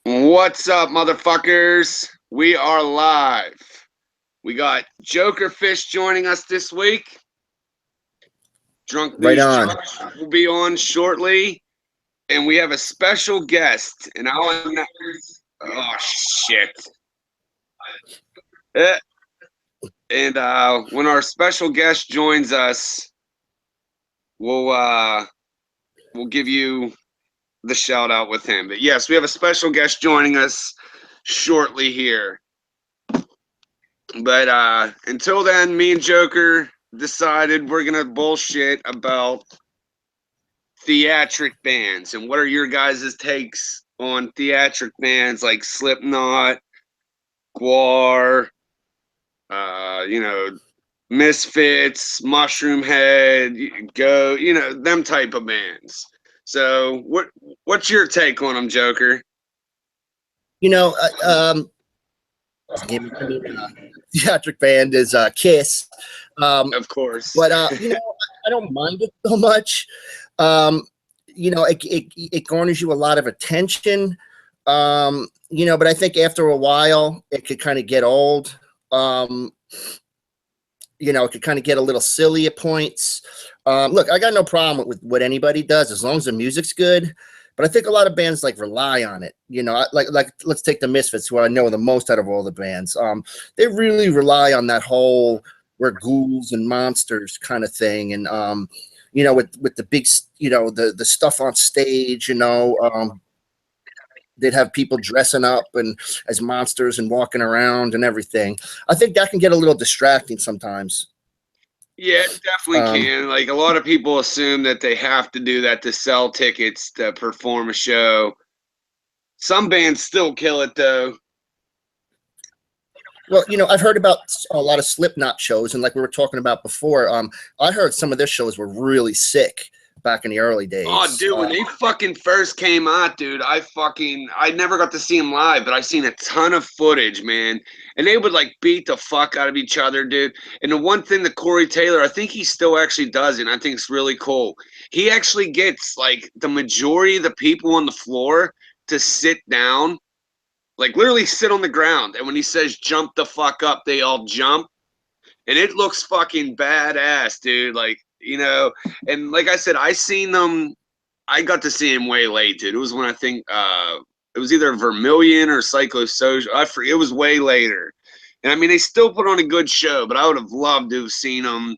What's up, motherfuckers? We are live. We got Jokerfish joining us this week. Drunk Right News on. Josh will be on shortly. And we have a special guest. And oh, shit. Eh. And when our special guest joins us, we'll give you the shout out with him. But yes, we have a special guest joining us shortly here. But until then, me and Joker decided we're gonna bullshit about theatric bands. And what are your guys' takes on theatric bands like Slipknot, Guar, you know, Misfits, Mushroom Head, Go, you know, them type of bands. So what's your take on them, Joker? You know, theatric band is Kiss. Of course. But I don't mind it so much. It garners you a lot of attention. But I think after a while it could kind of get old. It could kind of get a little silly at points. Look, I got no problem with what anybody does as long as the music's good. But I think a lot of bands like rely on it. Like let's take the Misfits, who I know the most out of all the bands. They really rely on that whole we're ghouls and monsters kind of thing, and with the big, the stuff on stage. They'd have people dressing up and as monsters and walking around and everything. I think that can get a little distracting sometimes. Yeah, it definitely can. Like a lot of people assume that they have to do that to sell tickets to perform a show. Some bands still kill it though. Well, I've heard about a lot of Slipknot shows, and like we were talking about before, I heard some of their shows were really sick back in the early days. Oh, dude, when they fucking first came out, dude, I never got to see them live, but I've seen a ton of footage, man. And they would like beat the fuck out of each other, dude. And the one thing that Corey Taylor, I think he still actually does it, and I think it's really cool. He actually gets like the majority of the people on the floor to sit down, like literally sit on the ground. And when he says jump the fuck up, they all jump. And it looks fucking badass, dude. Like, and like I said, I got to see him way late, dude. It was when I think it was either Vermilion or Psychosocial. I forget. It was way later. And I mean, they still put on a good show, but I would have loved to have seen them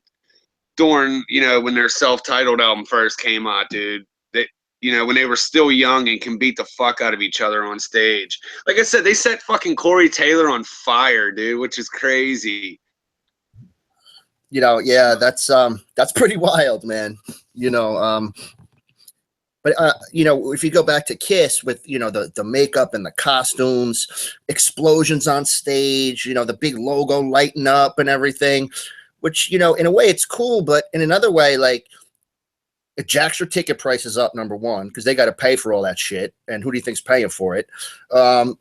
during, when their self-titled album first came out, dude. They, when they were still young and can beat the fuck out of each other on stage. Like I said, they set fucking Corey Taylor on fire, dude, which is crazy. Yeah, that's pretty wild, man. But if you go back to Kiss with the makeup and the costumes, explosions on stage, the big logo lighting up and everything, which in a way it's cool, but in another way, like it jacks your ticket prices up. Number one, because they got to pay for all that shit, and who do you think's paying for it? And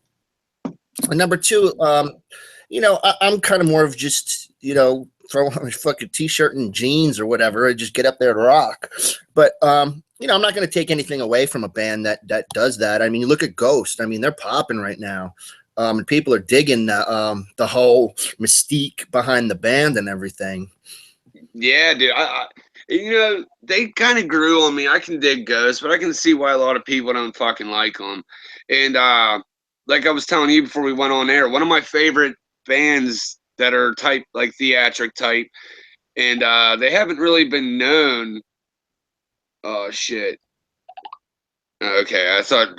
number two, I'm kind of more of just throw on a fucking t-shirt and jeans or whatever and just get up there to rock. But I'm not going to take anything away from a band that does that. I mean, you look at Ghost. I mean, they're popping right now, and people are digging the whole mystique behind the band and everything. Yeah, dude. They kind of grew on me. I can dig Ghost, but I can see why a lot of people don't fucking like them. And like I was telling you before we went on air, one of my favorite bands that are type like theatric type, and they haven't really been known. Oh shit. Okay, I thought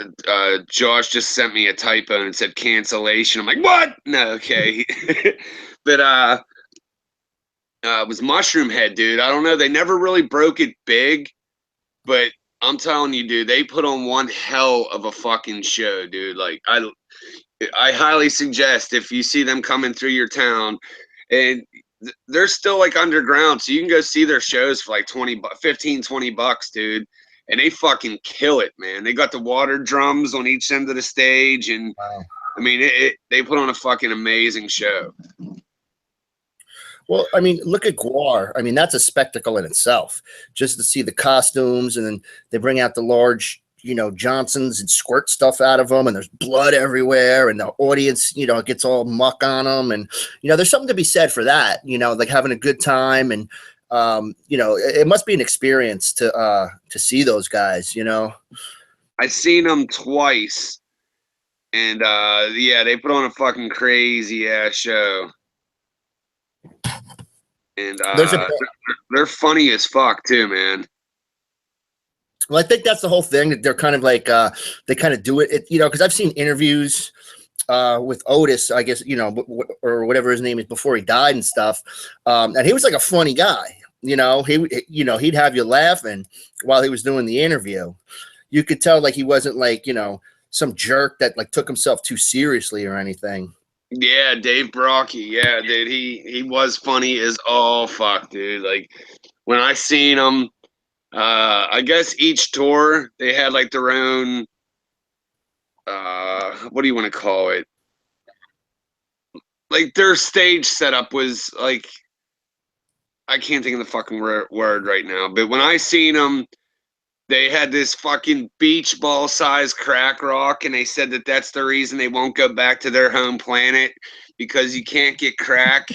Josh just sent me a typo and said cancellation. I'm like, what? No, okay. But it was Mushroom Head, dude. I don't know. They never really broke it big, but I'm telling you, dude, they put on one hell of a fucking show, dude. Like I highly suggest if you see them coming through your town, and they're still like underground, so you can go see their shows for like 15-20 bucks, dude. And they fucking kill it, man. They got the water drums on each end of the stage, and Wow. I mean, they put on a fucking amazing show. Well, I mean, look at Guar. I mean, that's a spectacle in itself. Just to see the costumes, and then they bring out the large Johnsons and squirt stuff out of them, and there's blood everywhere, and the audience, gets all muck on them, and there's something to be said for that, like having a good time, and it must be an experience to see those guys. I seen them twice, and yeah, they put on a fucking crazy ass show, and they're funny as fuck too, man. Well, I think that's the whole thing, that they're kind of like they kind of do it, because I've seen interviews with Otis, I guess, or whatever his name is, before he died and stuff, and he was like a funny guy. He'd have you laughing while he was doing the interview. You could tell like he wasn't like some jerk that like took himself too seriously or anything. Yeah, Dave Brockie. Yeah, dude, he was funny as all fuck, dude. Like when I seen him. I guess each tour they had like their own what do you want to call it? Like their stage setup was like, I can't think of the fucking word right now, but when I seen them, they had this fucking beach ball size crack rock, and they said that that's the reason they won't go back to their home planet, because you can't get crack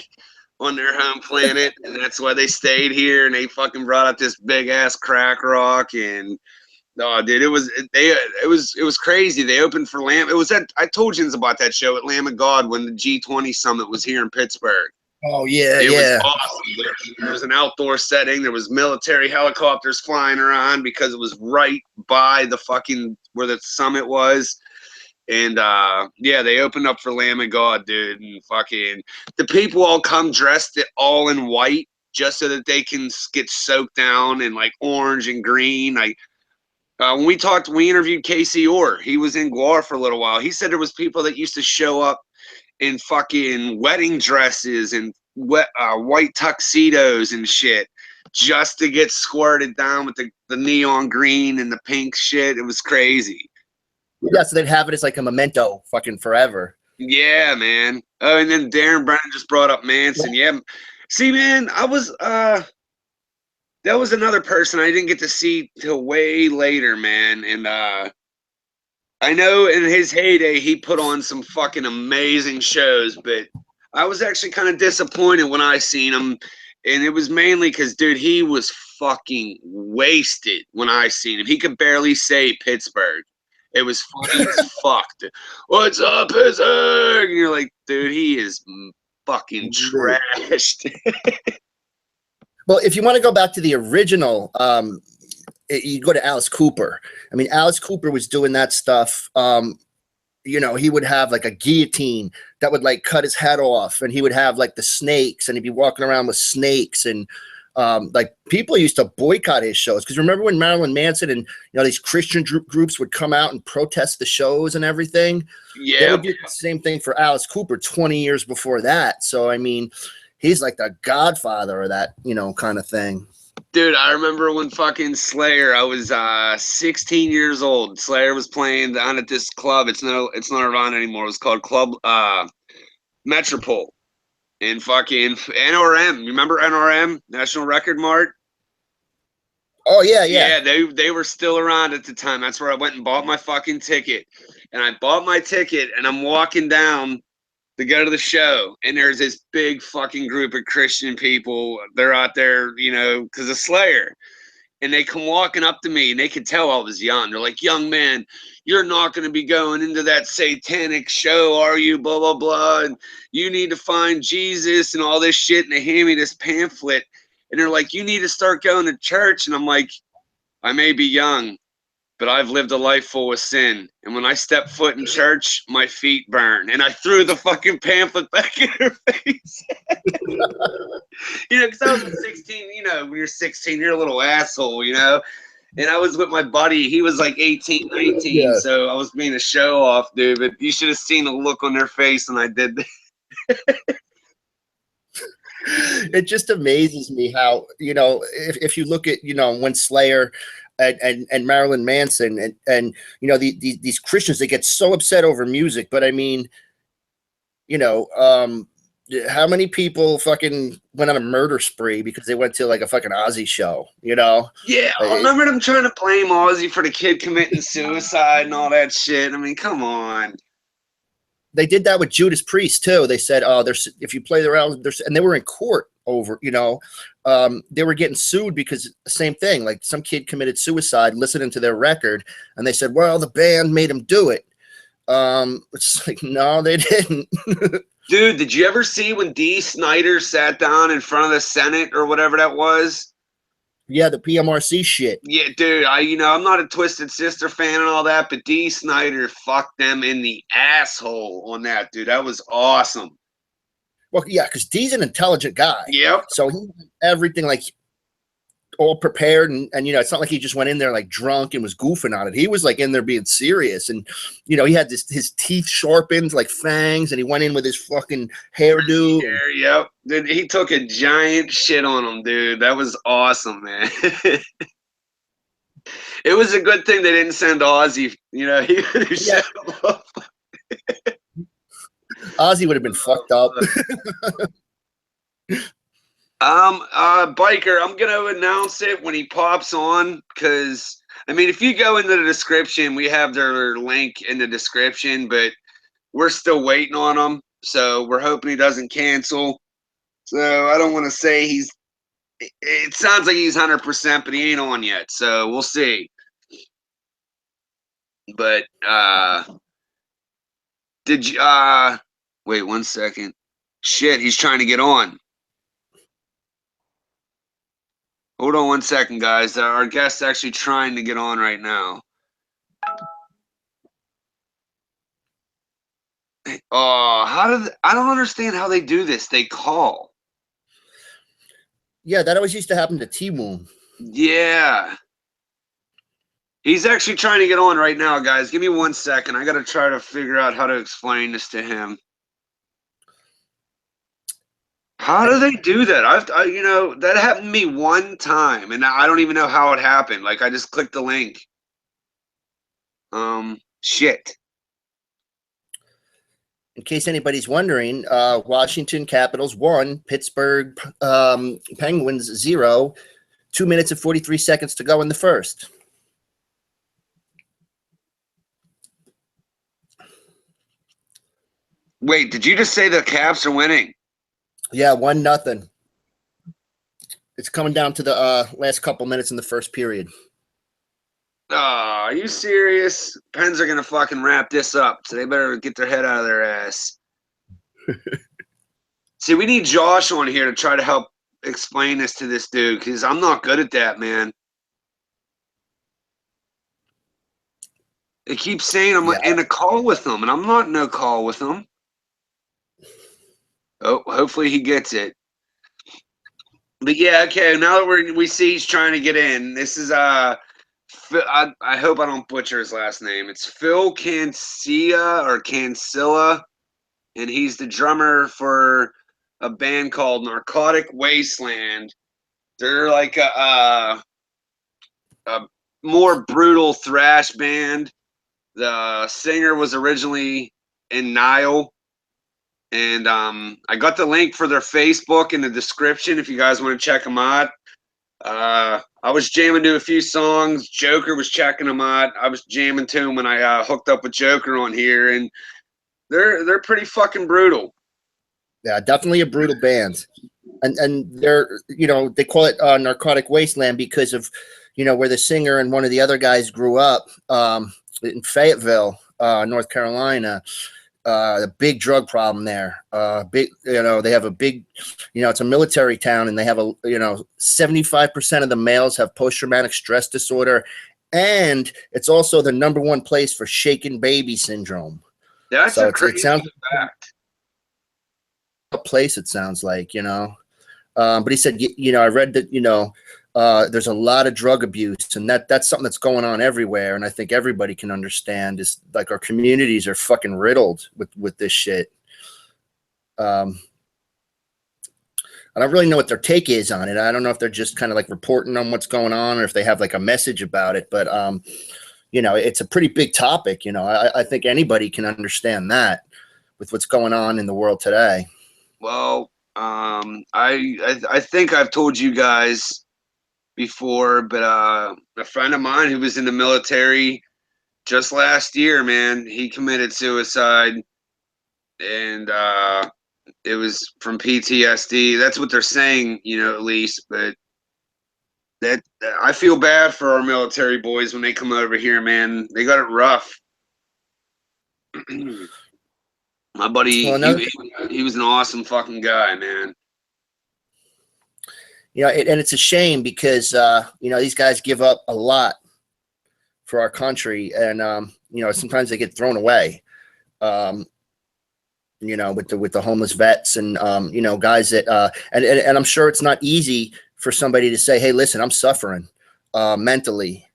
on their home planet, and that's why they stayed here. And they fucking brought up this big ass crack rock, and oh, dude, it was crazy. They opened for Lamb. It was I told you about that show at Lamb of God when the G20 summit was here in Pittsburgh. Oh yeah, it yeah. was awesome. There was an outdoor setting. There was military helicopters flying around because it was right by the fucking where the summit was. And yeah, they opened up for Lamb of God, dude, and fucking the people all come dressed all in white just so that they can get soaked down in like orange and green. Like when we interviewed Casey Orr. He was in Guar for a little while. He said there was people that used to show up in fucking wedding dresses and white tuxedos and shit just to get squirted down with the neon green and the pink shit. It was crazy. Yeah, so they'd have it as like a memento fucking forever. Yeah, man. Oh, and then Darren Brennan just brought up Manson. Yeah. See, man, I was that was another person I didn't get to see till way later, man. And I know in his heyday he put on some fucking amazing shows, but I was actually kind of disappointed when I seen him. And it was mainly because, dude, he was fucking wasted when I seen him. He could barely say Pittsburgh. It was funny as fuck. Dude. What's up, Pittsburgh? And you're like, dude, he is fucking trashed. Well, if you want to go back to the original, you go to Alice Cooper. I mean, Alice Cooper was doing that stuff. He would have like a guillotine that would like cut his head off, and he would have like the snakes, and he'd be walking around with snakes, and like people used to boycott his shows, because remember when Marilyn Manson and these Christian groups would come out and protest the shows and everything? Yeah, they would do the same thing for Alice Cooper 20 years before that. So I mean, he's like the godfather of that kind of thing. Dude, I remember when fucking Slayer, I was 16 years old. Slayer was playing down at this club. It's not around anymore. It was called Club Metropole. And fucking NRM. You remember NRM? National Record Mart? Oh, yeah, yeah. Yeah, they were still around at the time. That's where I went and bought my fucking ticket. And I bought my ticket, and I'm walking down to go to the show, and there's this big fucking group of Christian people. They're out there, because of Slayer. And they come walking up to me, and they could tell I was young. They're like, young man, you're not going to be going into that satanic show, are you? Blah, blah, blah. And you need to find Jesus and all this shit. And they hand me this pamphlet. And they're like, you need to start going to church. And I'm like, I may be young, but I've lived a life full of sin. And when I step foot in church, my feet burn. And I threw the fucking pamphlet back in her face. Because I was 16, when you're 16, you're a little asshole, And I was with my buddy. He was like 18, 19. Yeah. So I was being a show off, dude. But you should have seen the look on their face when I did that. It just amazes me how, if you look at, when Slayer and Marilyn Manson and these Christians, they get so upset over music. But I mean, how many people fucking went on a murder spree because they went to like a fucking Ozzy show, you know? Yeah, I remember them trying to blame Ozzy for the kid committing suicide and all that shit. I mean, come on. They did that with Judas Priest too. They said, "Oh, there's if you play the album, there's," and they were in court over, you know, they were getting sued because the same thing. Like some kid committed suicide listening to their record, and they said, "Well, the band made him do it." It's like, no, they didn't. Dude, did you ever see when Dee Snider sat down in front of the Senate or whatever that was? Yeah, the PMRC shit. Yeah, dude, I'm not a Twisted Sister fan and all that, but Dee Snider fucked them in the asshole on that, dude. That was awesome. Well, yeah, because Dee's an intelligent guy. Yep. So he everything like all prepared, and you know, it's not like he just went in there like drunk and was goofing on it. He was like in there being serious, and you know, he had his teeth sharpened like fangs, and he went in with his fucking hairdo. Yep. Dude, he took a giant shit on him, dude. That was awesome, man. It was a good thing they didn't send Ozzy. You know, he would have shut him up. Ozzy would have been fucked up. Biker, I'm gonna announce it when he pops on, because I mean, if you go into the description, we have their link in the description, but we're still waiting on him, so we're hoping he doesn't cancel. So I don't want to say he's. It sounds like he's 100%, but he ain't on yet, so we'll see. But did you? Wait 1 second. Shit, he's trying to get on. Hold on 1 second, guys. Our guest's actually trying to get on right now. Oh, I don't understand how they do this. They call. Yeah, that always used to happen to T-Moon. Yeah. He's actually trying to get on right now, guys. Give me 1 second. I got to try to figure out how to explain this to him. How do they do that? You know, that happened to me one time, and I don't even know how it happened. Like, I just clicked the link. Shit. In case anybody's wondering, Washington Capitals 1, Pittsburgh Penguins 0, 2 minutes and 43 seconds to go in the first. Wait, did you just say the Caps are winning? Yeah, 1-0. It's coming down to the last couple minutes in the first period. Oh, are you serious? Pens are going to fucking wrap this up, so they better get their head out of their ass. See, we need Josh on here to try to help explain this to this dude, because I'm not good at that, man. They keep saying I'm in a call with them, and I'm not in no call with them. Oh, hopefully he gets it. But yeah, okay. Now that we see he's trying to get in, this is I hope I don't butcher his last name. It's Phil Cancilla or Cancilla, and he's the drummer for a band called Narcotic Wasteland. They're like a more brutal thrash band. The singer was originally in Nile. And I got the link for their Facebook in the description if you guys want to check them out. I was jamming to a few songs. Joker was checking them out. I was jamming to them when I hooked up with Joker on here, and they're pretty fucking brutal. Yeah, definitely a brutal band. And they're, you know, they call it Narcotic Wasteland because of, you know, where the singer and one of the other guys grew up in Fayetteville, North Carolina. The big drug problem there. Big, you know, they have a big, you know, it's a military town, and they have a, you know, 75% of the males have post-traumatic stress disorder, and it's also the #1 place for shaken baby syndrome. That's a crazy fact. A place, it sounds like, you know. But he said, you know, I read that, you know, there's a lot of drug abuse, and that's something that's going on everywhere. And I think everybody can understand is like our communities are fucking riddled with this shit. I don't really know what their take is on it. I don't know if they're just kind of like reporting on what's going on, or if they have like a message about it. But you know, it's a pretty big topic. You know, I think anybody can understand that with what's going on in the world today. Well, I think I've told you guys before, but a friend of mine who was in the military just last year, man, he committed suicide, and it was from PTSD. That's what they're saying, at least. But that I feel bad for our military boys when they come over here, man. They got it rough. My buddy, Well, another, he was an awesome fucking guy, man. and it's a shame because these guys give up a lot for our country, and sometimes they get thrown away. With the homeless vets and guys that and I'm sure it's not easy for somebody to say, hey, listen, I'm suffering mentally,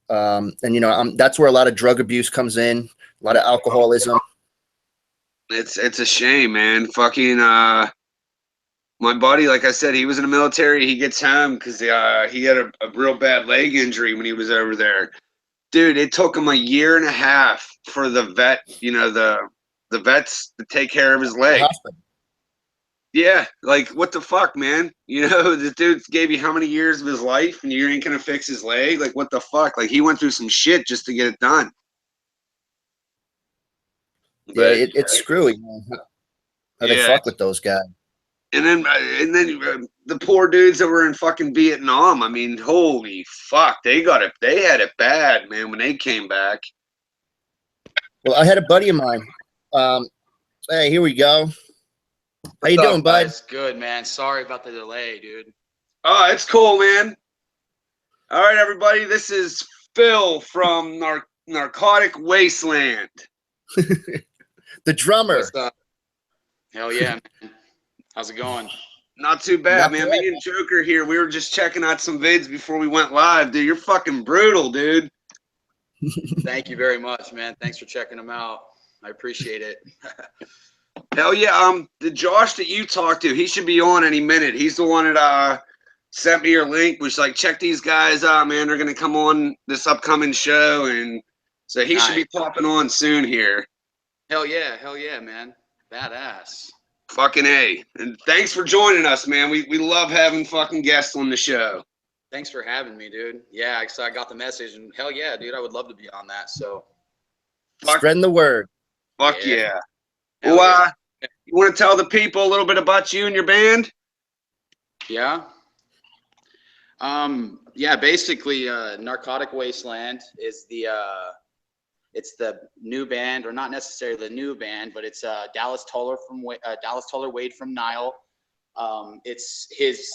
and that's where a lot of drug abuse comes in, a lot of alcoholism. It's a shame, man. Fucking my buddy, like I said, he was in the military. He gets home because he had a real bad leg injury when he was over there. Dude, it took him a year and a half for the vet, the vets to take care of his leg. Yeah, like what the fuck, man? This dude gave you how many years of his life, and you ain't gonna fix his leg? Like what the fuck? Like he went through some shit just to get it done. Yeah, it's screwy, man. How they fuck with those guys. And then the poor dudes that were in fucking Vietnam. I mean, holy fuck, they got it. They had it bad, man, when they came back. Well, I had a buddy of mine. Hey, here we go. How you doing, bud? Good, man. Sorry about the delay, dude. Oh, it's cool, man. All right, everybody. This is Phil from Narcotic Wasteland. The drummer. What's up? Hell yeah, man. How's it going? Not too bad, Not man. bad. Me and Joker here, we were just checking out some vids before we went live, dude. You're fucking brutal, dude. Thank you very much, man. Thanks for checking them out. I appreciate it. Hell yeah. The Josh that you talked to, he should be on any minute. He's the one that sent me your link, was like, check these guys out, man. They're gonna come on this upcoming show, and so he should be popping on soon here. Hell yeah, man. Badass. Fucking A. And thanks for joining us, man. We love having fucking guests on the show. Thanks for having me, dude. Yeah, so I got the message, and hell yeah, dude, I would love to be on that. So spreading the word. Fuck yeah. Well, you want to tell the people a little bit about you and your band? Yeah. Yeah, basically, Narcotic Wasteland is it's the new band, or not necessarily the new band, but it's Dallas Toller Wade from Nile. It's his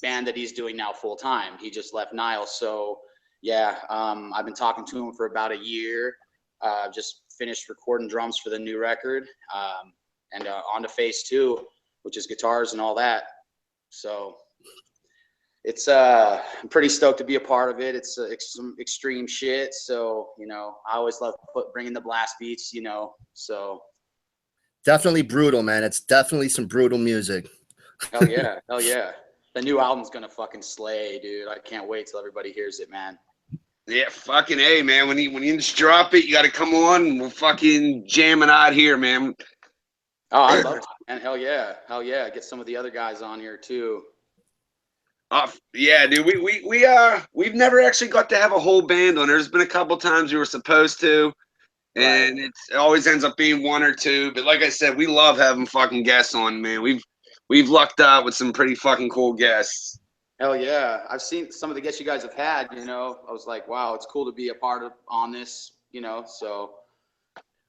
band that he's doing now full time. He just left Nile, so yeah. I've been talking to him for about a year. Just finished recording drums for the new record, and on to phase 2, which is guitars and all that. So it's I'm pretty stoked to be a part of it. It's some extreme shit, so I always love bringing the blast beats, so definitely brutal, man. It's definitely some brutal music. Hell yeah. The new album's gonna fucking slay, dude. I can't wait till everybody hears it, man. Yeah, fucking A, man. When you just drop it, you got to come on, and we'll fucking jam it out here, man. Oh, I'd love to, man. Hell yeah. Get some of the other guys on here too. Yeah, dude. We've never actually got to have a whole band on. There's been a couple times we were supposed to, and it always ends up being one or two. But like I said, we love having fucking guests on, man. We've lucked out with some pretty fucking cool guests. Hell yeah. I've seen some of the guests you guys have had, I was like, wow, it's cool to be a part of on this, so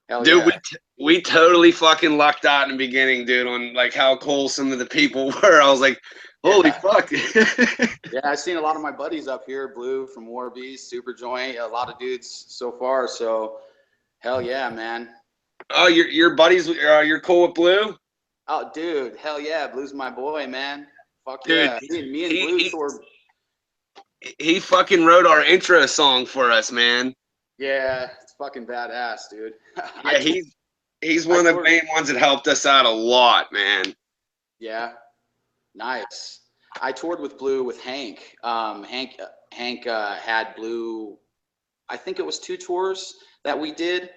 hell dude, yeah. we totally fucking lucked out in the beginning, dude, on like how cool some of the people were. I was like, holy fuck. Yeah, I've seen a lot of my buddies up here, Blue from War Beast, Super Joint, a lot of dudes so far, so hell yeah, man. Oh, your buddies, you're cool with Blue? Oh, dude, hell yeah, Blue's my boy, man. Fuck dude, yeah. Me and Blue he fucking wrote our intro song for us, man. Yeah, it's fucking badass, dude. Yeah, he's one of the main ones that helped us out a lot, man. Yeah, nice. I toured with Blue with Hank. Hank had Blue, I think it was 2 tours that we did.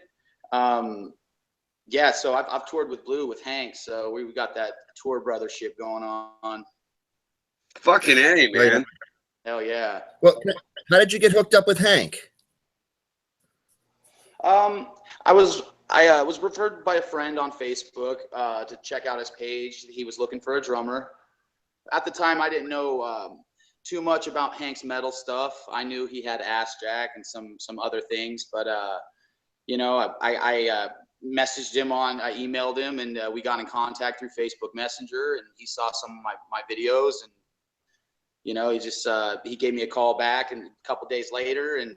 Yeah, so I've toured with Blue with Hank, so we got that tour brothership going on. Fucking A, Right on. man. Hell yeah. Well, how did you get hooked up with Hank? I was referred by a friend on Facebook to check out his page. He was looking for a drummer. At the time, I didn't know too much about Hank's metal stuff. I knew he had Ass Jack and some other things, but you know, I messaged him I emailed him, and we got in contact through Facebook Messenger, and he saw some of my videos, and you know, he gave me a call back, and a couple days later, and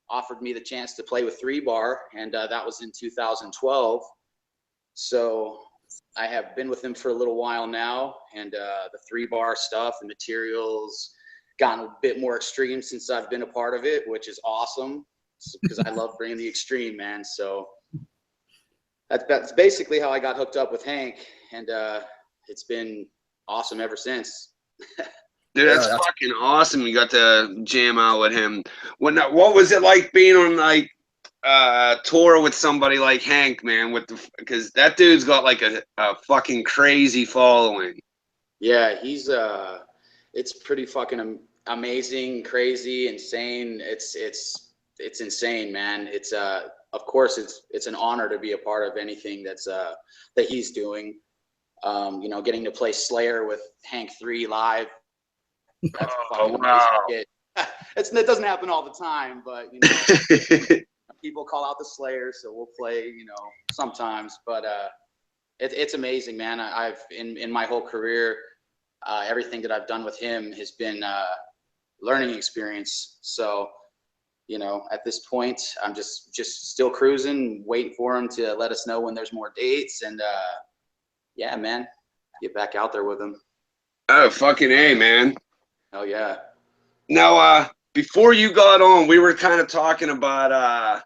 offered me the chance to play with Three Bar, and that was in 2012. So I have been with them for a little while now, and the Three Bar stuff, the materials, gotten a bit more extreme since I've been a part of it, which is awesome because I love bringing the extreme, man. So that's basically how I got hooked up with Hank, and it's been awesome ever since. Dude, that's fucking awesome. You got to jam out with him. What was it like being on like tour with somebody like Hank, man? Because that dude's got like a fucking crazy following. Yeah, he's it's pretty fucking amazing, crazy, insane. It's insane, man. It's of course it's an honor to be a part of anything that he's doing. You know, getting to play Slayer with Hank 3 live. That's fucking amazing. It doesn't happen all the time, but you know, people call out the Slayer, so we'll play, you know, sometimes. But it's amazing, man. I've in my whole career, everything that I've done with him has been learning experience. So, you know, at this point, I'm just still cruising, waiting for him to let us know when there's more dates, and yeah, man, get back out there with him. Oh, fucking A, man. Oh yeah. Now, before you got on, we were kind of talking about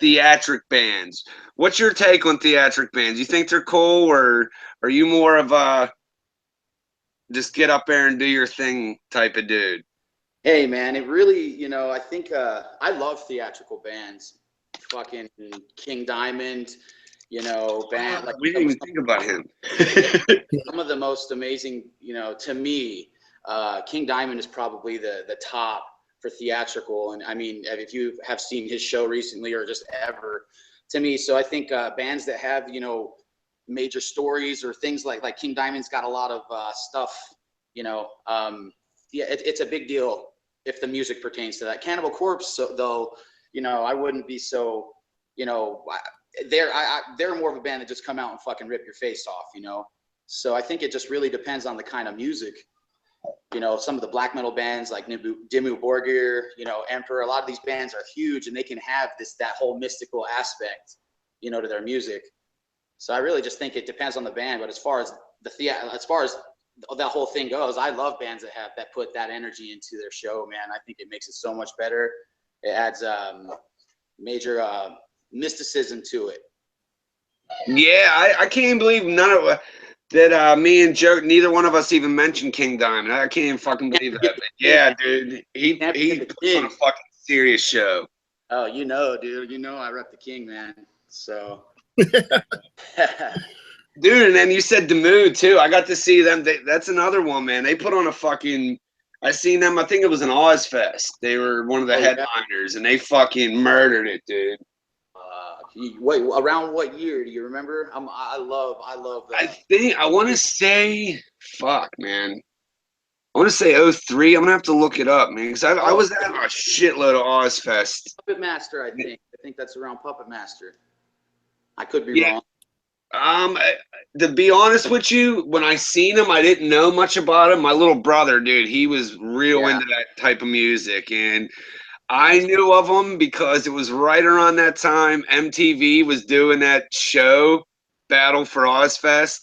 theatric bands. What's your take on theatric bands? You think they're cool, or are you more of a just get up there and do your thing type of dude? Hey, man, it really, you know, I think I love theatrical bands. Fucking King Diamond, you know, band like we didn't even think about him. some of the most amazing, you know, to me, King Diamond is probably the top for theatrical. And I mean, if you have seen his show recently or just ever, to me, so I think bands that have, you know, major stories or things like King Diamond's got a lot of stuff, you know, yeah, it's a big deal if the music pertains to that. Cannibal Corpse, so, though, you know, I wouldn't be so, you know, they're more of a band that just come out and fucking rip your face off, you know. So I think it just really depends on the kind of music. You know, some of the black metal bands like Dimmu Borgir, you know, Emperor, a lot of these bands are huge and they can have that whole mystical aspect, you know, to their music. So I really just think it depends on the band. But as far as that whole thing goes, I love bands that put that energy into their show, man. I think it makes it so much better. It adds major mysticism to it. Yeah, I can't believe me and Joe, neither one of us even mentioned King Diamond. I can't even fucking believe that. But yeah, dude, he puts on a fucking serious show. Oh, you know, dude, you know I rep the King, man. So. Dude, and then you said Dimmu too. I got to see them. That's another one, man. They put on a fucking. I seen them. I think it was an Ozfest. They were one of the headliners, and they fucking murdered it, dude. Wait, around what year do you remember? I love that. I want to say, fuck, man. I want to say 03. I'm gonna have to look it up, man, because I was at a shitload of Ozfest. Puppet Master, I think that's around Puppet Master. I could be wrong. To be honest with you, when I seen him, I didn't know much about him. My little brother, dude, he was real into that type of music, and I knew of him because it was right around that time MTV was doing that show, Battle for Ozfest.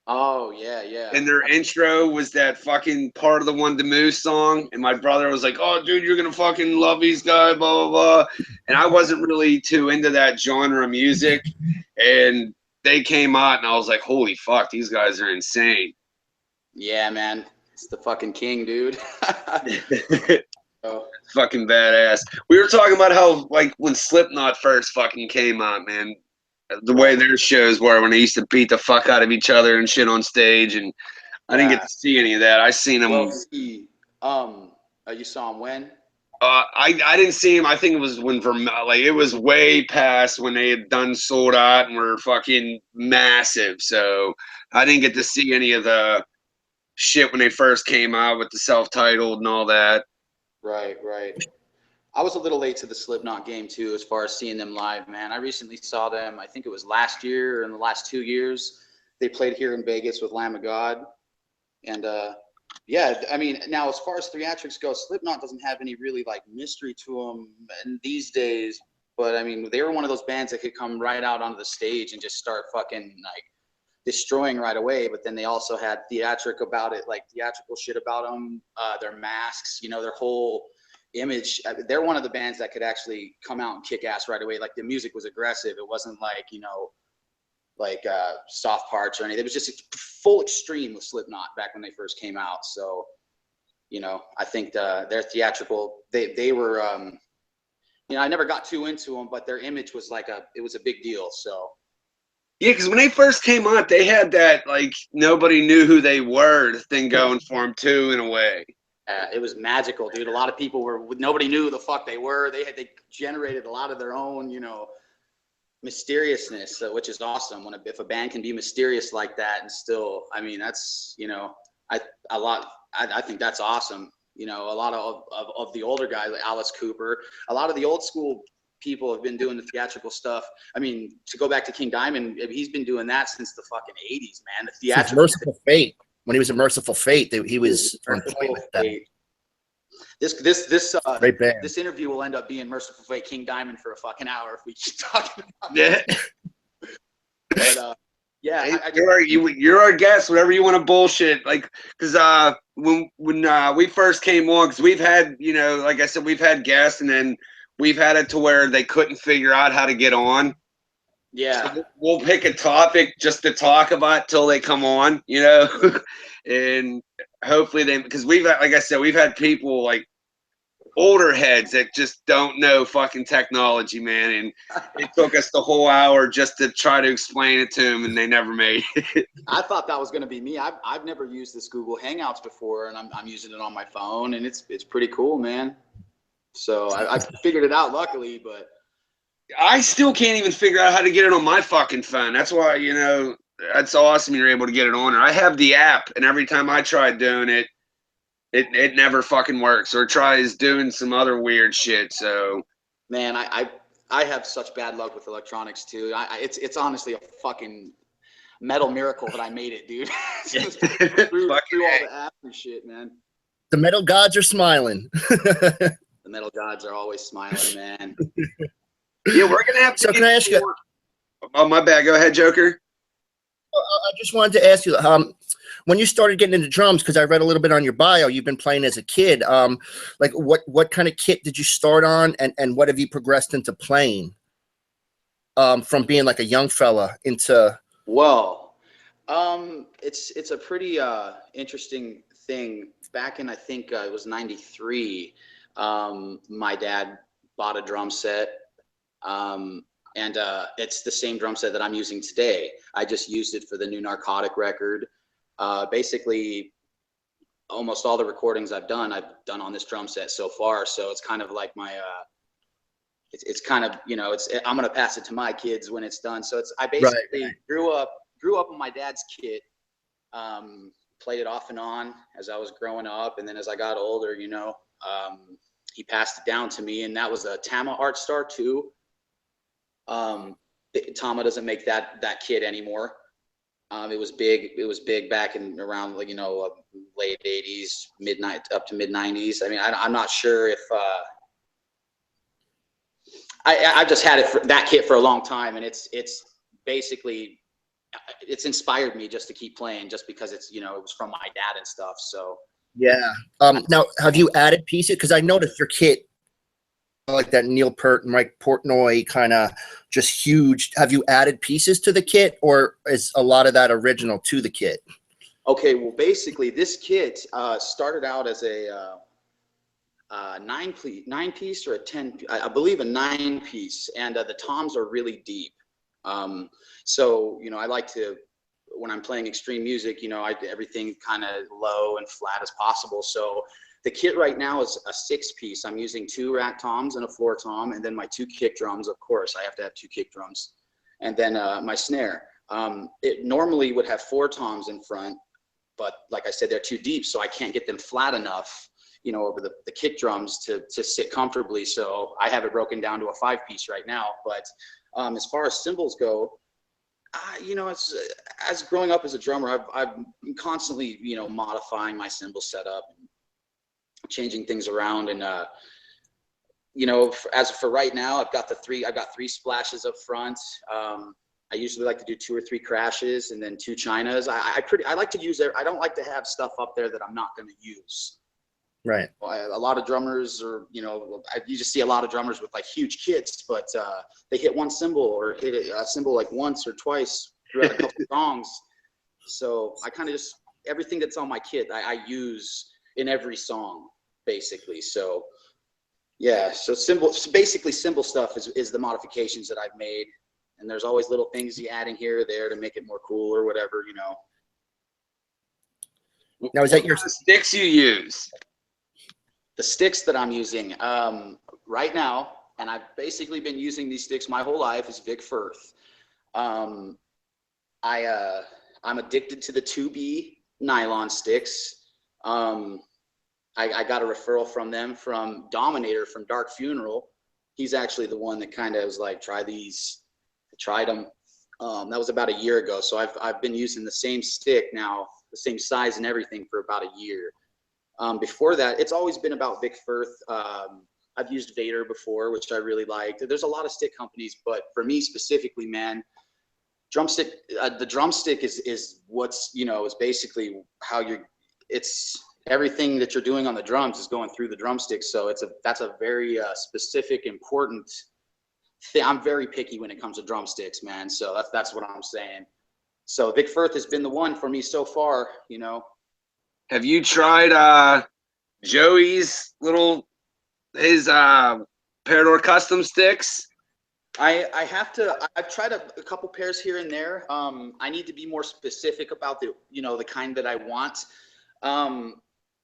Oh, yeah, yeah. And their intro was that fucking part of the One Dimmu song. And my brother was like, oh, dude, you're going to fucking love these guys, blah, blah, blah. And I wasn't really too into that genre of music. And they came out, and I was like, holy fuck, these guys are insane. Yeah, man. It's the fucking King, dude. Oh. Fucking badass. We were talking about how, like, when Slipknot first fucking came out, man, the way their shows were when they used to beat the fuck out of each other and shit on stage, and I didn't get to see any of that. I seen them. Well, see, you saw him when? I didn't see him. I think it was when like it was way past when they had done Sold Out and were fucking massive. So I didn't get to see any of the shit when they first came out with the self-titled and all that. Right. I was a little late to the Slipknot game too, as far as seeing them live, man. I recently saw them. I think it was last year or in the last 2 years. They played here in Vegas with Lamb of God, and yeah, I mean, now as far as theatrics go, Slipknot doesn't have any really like mystery to them these days. But I mean, they were one of those bands that could come right out onto the stage and just start fucking like destroying right away. But then they also had theatrical shit about them, their masks, you know, their whole image. They're one of the bands that could actually come out and kick ass right away. Like the music was aggressive. It wasn't like, you know, like soft parts or anything. It was just full extreme with Slipknot back when they first came out. So, you know, I think their theatrical, they were, you know, I never got too into them, but their image was like it was a big deal. So. Yeah, because when they first came out, they had that like nobody knew who they were thing going for them too, in a way. It was magical, dude. A lot of people nobody knew who the fuck they were. They generated a lot of their own, you know, mysteriousness, which is awesome. If a band can be mysterious like that and still, I mean, that's, you know, I think that's awesome. You know, a lot of the older guys, like Alice Cooper, a lot of the old school people have been doing the theatrical stuff. I mean, to go back to King Diamond, he's been doing that since the fucking 80s, man. The theatrical. Merciful Fate. When he was in Merciful Fate, he was on point with that. This interview will end up being Merciful Fate King Diamond for a fucking hour if we keep talking about it. But yeah, you're our guest. Whatever you want to bullshit, like, because when we first came on, because we've had, you know, like I said, we've had guests, and then we've had it to where they couldn't figure out how to get on. Yeah, so we'll pick a topic just to talk about till they come on, you know, and hopefully because we've had, like I said, we've had people like older heads that just don't know fucking technology, man, and it took us the whole hour just to try to explain it to them, and they never made it. I thought that was going to be me. I've never used this Google Hangouts before, and I'm using it on my phone, and it's pretty cool, man. So I figured it out, luckily, but I still can't even figure out how to get it on my fucking phone. That's why, you know, that's awesome you're able to get it on there. I have the app, and every time I try doing it, it never fucking works, or tries doing some other weird shit. So, man, I have such bad luck with electronics too. It's honestly a fucking metal miracle that I made it, dude. through all the apps and shit, man. The metal gods are smiling. The metal gods are always smiling, man. Yeah, we're gonna have to. So can I ask you? Oh, my bad. Go ahead, Joker. I just wanted to ask you, when you started getting into drums, because I read a little bit on your bio, you've been playing as a kid. Like what kind of kit did you start on, and what have you progressed into playing? From being like a young fella into. Well, it's a pretty interesting thing. Back in, I think it was '93. My dad bought a drum set. And it's the same drum set that I'm using today. I just used it for the new Narcotic record. Basically, almost all the recordings I've done on this drum set so far. So it's kind of like my, it's kind of, you know, I'm gonna pass it to my kids when it's done. So I basically grew up with my dad's kit. Played it off and on as I was growing up, and then as I got older, you know, he passed it down to me, and that was a Tama Art Star 2. Tama doesn't make that kit anymore. It was big back in around, like, you know, late 80s, up to mid 90s. I mean, I'm not sure if I've just had that kit for a long time, and it's basically, it's inspired me just to keep playing, just because it's, you know, it was from my dad and stuff. So yeah. Now, have you added pieces? Because I noticed your kit, like that Neil Peart and Mike Portnoy kind of just huge. Have you added pieces to the kit, or is a lot of that original to the kit? Okay, well, basically this kit started out as a 9-piece or a 10, I believe a 9-piece, and the toms are really deep. So, you know, I like to, when I'm playing extreme music, you know, I do everything kind of low and flat as possible. So the kit right now is a 6-piece. I'm using 2 rack toms and a floor tom, and then my 2 kick drums. Of course, I have to have 2 kick drums, and then my snare. It normally would have 4 toms in front, but like I said, they're too deep, so I can't get them flat enough, you know, over the kick drums to sit comfortably. So I have it broken down to a 5-piece right now. But as far as cymbals go, you know, as growing up as a drummer, I've been constantly, you know, modifying my cymbal setup and changing things around. And you know, as for right now, I've got 3 splashes up front. I usually like to do 2 or 3 crashes and then 2 chinas. I like to use I don't like to have stuff up there that I'm not going to use. Right. A lot of drummers, or, you know, you just see a lot of drummers with like huge kits, but they hit one cymbal or hit a cymbal like once or twice throughout a couple songs. So I kind of just, everything that's on my kit, I use in every song, basically. So yeah, so basically cymbal stuff is the modifications that I've made. And there's always little things you add in here or there to make it more cool or whatever, you know. Now, is that your sticks you use? The sticks that I'm using right now, and I've basically been using these sticks my whole life, is Vic Firth. I'm addicted to the 2B nylon sticks. I got a referral from them from Dominator from Dark Funeral. He's actually the one that kind of was like, try these. I tried them. That was about a year ago. So I've been using the same stick now, the same size and everything, for about a year. Before that, it's always been about Vic Firth. I've used Vader before, which I really liked. There's a lot of stick companies, but for me specifically, man, drumstick. The drumstick is what's, you know, is basically how it's everything that you're doing on the drums is going through the drumstick. So that's a very specific, important thing. I'm very picky when it comes to drumsticks, man. So that's what I'm saying. So Vic Firth has been the one for me so far, you know. Have you tried Joey's his Parador custom sticks? I've tried a couple pairs here and there. I need to be more specific about the kind that I want.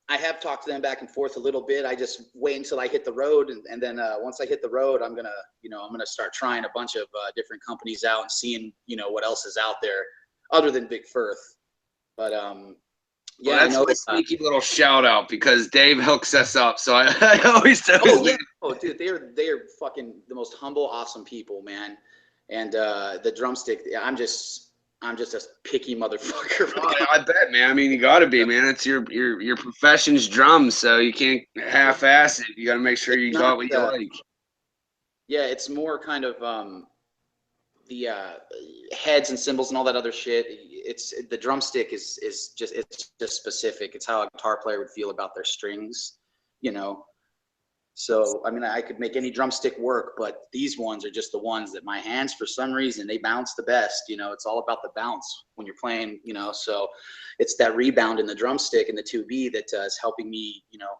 I have talked to them back and forth a little bit. I just wait until I hit the road, and then once I hit the road, I'm gonna start trying a bunch of different companies out and seeing, you know, what else is out there other than Vic Firth. But yeah, well, that's a sneaky little shout out, because Dave hooks us up, so I always tell. Oh yeah, oh dude, they are fucking the most humble, awesome people, man. And the drumstick, I'm just a picky motherfucker. Oh, I bet, man. I mean, you got to be, man. It's your profession's drums, so you can't half-ass it. You got to make sure you got what you like. Yeah, it's more kind of the heads and cymbals and all that other shit. It's the drumstick is just specific. It's how a guitar player would feel about their strings, you know. So I mean, I could make any drumstick work, but these ones are just the ones that my hands, for some reason, they bounce the best. You know, it's all about the bounce when you're playing, you know. So it's that rebound in the drumstick and the 2B that is helping me, you know,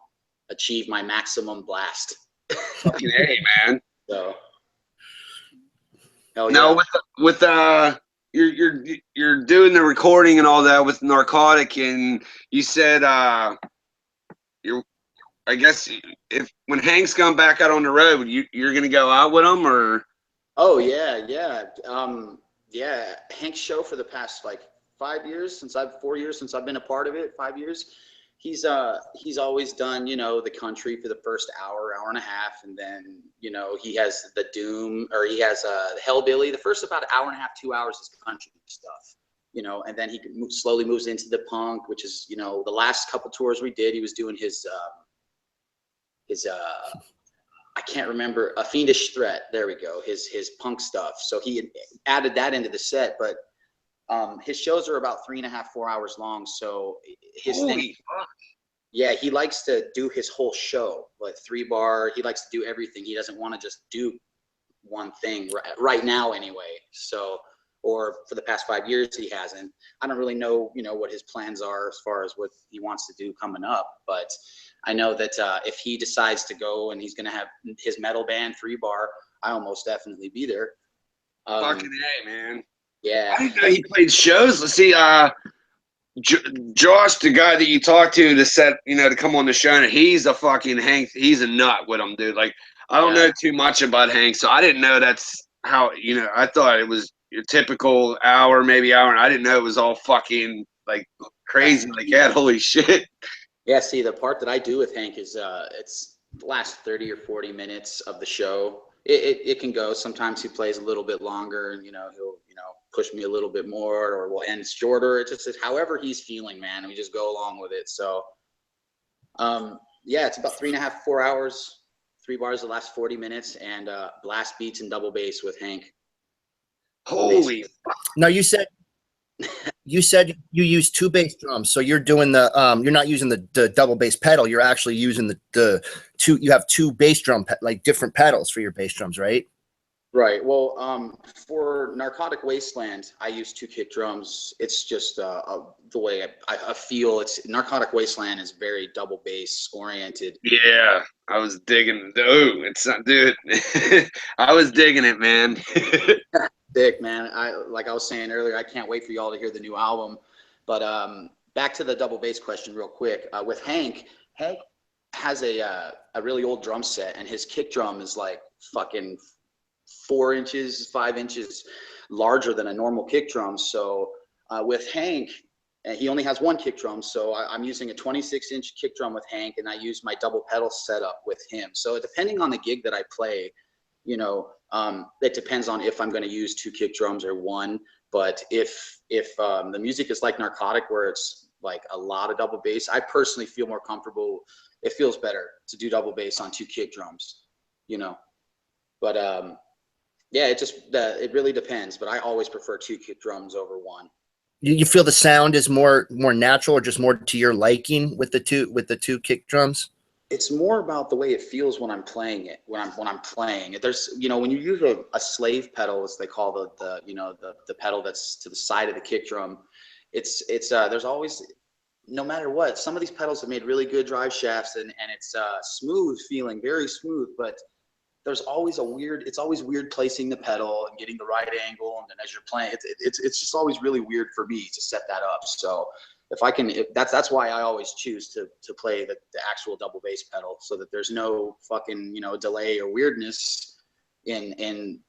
achieve my maximum blast. Fucking A, man. So hell yeah. Now with you're doing the recording and all that with Narcotic, and you said I guess when Hank's gone back out on the road, you're gonna go out with him, or? Oh yeah. Yeah. Hank's show for the past like 4 years since I've been a part of it. 5 years. He's always done, you know, the country for the first hour and a half, and then, you know, he has the Doom, or he has Hellbilly. The first about an hour and a half, 2 hours is country stuff, you know, and then he slowly moves into the punk, which is, you know, the last couple tours we did, he was doing his I can't remember, A Fiendish Threat. There we go. His punk stuff. So he had added that into the set, but his shows are about 3.5, 4 hours long. So his thing, yeah, he likes to do his whole show, like 3-bar. He likes to do everything. He doesn't want to just do one thing right now anyway. So, or for the past 5 years, he hasn't. I don't really know, you know, what his plans are as far as what he wants to do coming up, but I know that if he decides to go and he's going to have his metal band 3-bar, I'll most definitely be there. Fucking A, man. Yeah. I didn't know he played shows. Let's see, Josh, the guy that you talked to set, to come on the show, and he's a fucking Hank. He's a nut with him, dude. Like, I don't know too much about Hank, so I didn't know that's how, I thought it was your typical hour, maybe hour, and I didn't know it was all fucking, like, crazy like that. Holy shit. Yeah, see, the part that I do with Hank is it's the last 30 or 40 minutes of the show. It can go. Sometimes he plays a little bit longer, and he'll push me a little bit more, or we'll end shorter. It just is however he's feeling, man. We just go along with it. So, yeah, it's about 3.5, 4 hours, 3 bars the last 40 minutes, and blast beats and double bass with Hank. Holy fuck. Now you said you use 2 bass drums, so you're doing the you're not using the double bass pedal. You're actually using the two. You have 2 bass drum like different pedals for your bass drums, right? Right. Well, for Narcotic Wasteland, I use 2 kick drums. It's just the way I feel. It's Narcotic Wasteland is very double bass oriented. Yeah, I was digging. Oh, it's not, dude. I was digging it, man. Thick, man. Like I was saying earlier, I can't wait for y'all to hear the new album. But back to the double bass question, real quick. With Hank has a really old drum set, and his kick drum is like fucking 4 inches, 5 inches larger than a normal kick drum. So with Hank, he only has 1 kick drum. So I'm using a 26-inch kick drum with Hank, and I use my double pedal setup with him. So depending on the gig that I play, it depends on if I'm going to use 2 kick drums or 1. But if the music is like Narcotic, where it's like a lot of double bass, I personally feel more comfortable. It feels better to do double bass on 2 kick drums, But yeah, it really depends. But I always prefer 2 kick drums over 1. You feel the sound is more natural, or just more to your liking with the two kick drums? It's more about the way it feels when I'm playing it. When I'm playing it, there's when you use a slave pedal, as they call the pedal that's to the side of the kick drum. It's there's always, no matter what, some of these pedals have made really good drive shafts, and it's smooth feeling, very smooth, but there's always it's always weird placing the pedal and getting the right angle, and then as you're playing, it's just always really weird for me to set that up. So that's why I always choose to play the actual double bass pedal, so that there's no fucking delay or weirdness in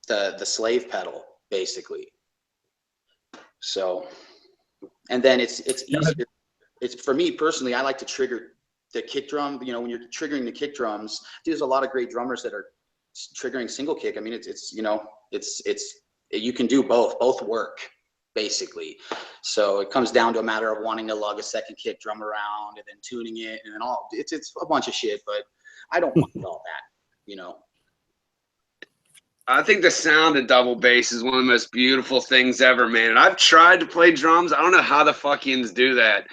the slave pedal, basically. So, and then it's easier. It's, for me personally, I like to trigger the kick drum. When you're triggering the kick drums, there's a lot of great drummers that are triggering single kick. I mean, it's you can do both work, basically. So it comes down to a matter of wanting to lug a second kick drum around and then tuning it, and then it's a bunch of shit, but I don't want all that, I think the sound of double bass is one of the most beautiful things ever, man. And I've tried to play drums. I don't know how the fuckians do that.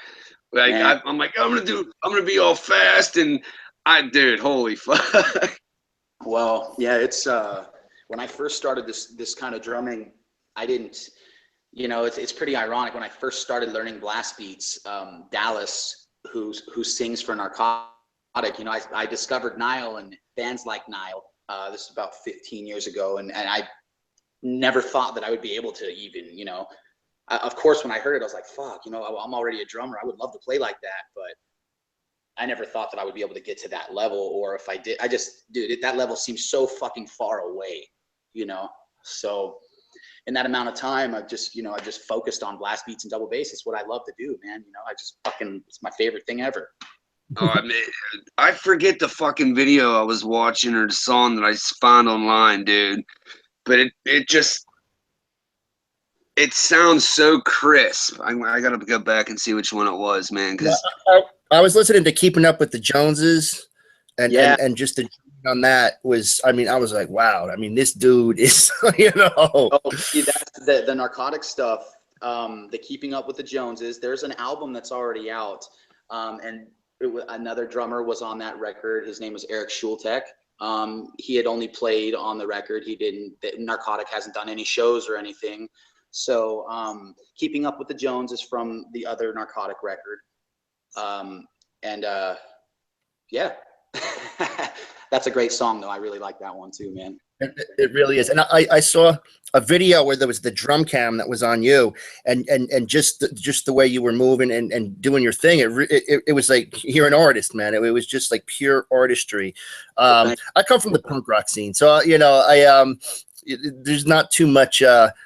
Like, I'm like, I'm gonna be all fast, and dude, holy fuck. Well, yeah, it's when I first started this kind of drumming, I didn't, it's pretty ironic. When I first started learning blast beats, Dallas, who sings for Narcotic, I discovered Nile and bands like Nile. This is about 15 years ago, and I never thought that I would be able to even, of course, when I heard it, I was like, fuck, I'm already a drummer. I would love to play like that, but I never thought that I would be able to get to that level. Or if I did, that level seems so fucking far away, So in that amount of time, I just focused on blast beats and double bass. It's what I love to do, man. It's my favorite thing ever. Oh, I mean, I forget the fucking video I was watching or the song that I found online, dude. But it sounds so crisp. I gotta go back and see which one it was, man. Because I was listening to Keeping Up with the Joneses, and just the on that was, I was like, wow. I mean, this dude is, Oh, see, that's the Narcotic stuff. The Keeping Up with the Joneses. There's an album that's already out, and another drummer was on that record. His name was Eric Schultek. He had only played on the record. Narcotic hasn't done any shows or anything. So Keeping Up with the Joneses from the other Narcotic record. Yeah, that's a great song though. I really like that one too, man. It really is. And I saw a video where there was the drum cam that was on you, and just the way you were moving and doing your thing. It was like you're an artist, man. It was just like pure artistry. I come from the punk rock scene, so you know there's not too much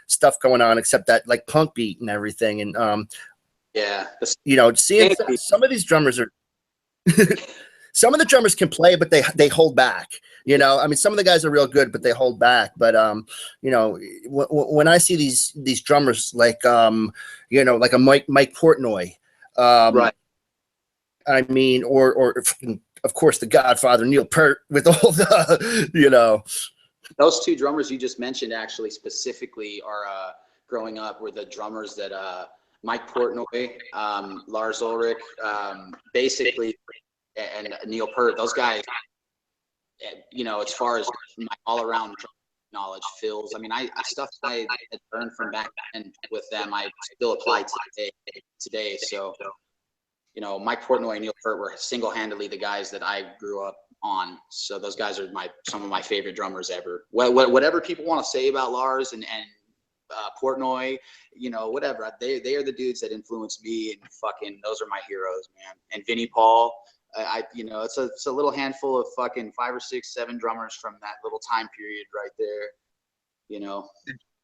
stuff going on except that like punk beat and everything. And yeah, you know, seeing some of these drummers are. Some of the drummers can play, but they hold back. You know, I mean, some of the guys are real good, but they hold back. But you know, when I see these drummers like you know, like a Mike Portnoy, right. I mean, or of course the Godfather Neil Peart with all the, you know, Those two drummers you just mentioned actually specifically are growing up were the drummers that Mike Portnoy, Lars Ulrich, basically. And Neil Peart, those guys, you know, as far as my all-around knowledge, Phil's, I mean, stuff I had learned from back then with them, I still apply today. So, you know, Mike Portnoy and Neil Peart were single-handedly the guys that I grew up on. So those guys are some of my favorite drummers ever. Whatever people want to say about Lars and Portnoy, you know, whatever, they are the dudes that influenced me, and fucking those are my heroes, man. And Vinnie Paul. You know, it's a little handful of fucking 5 or 6, 7 drummers from that little time period right there. You know.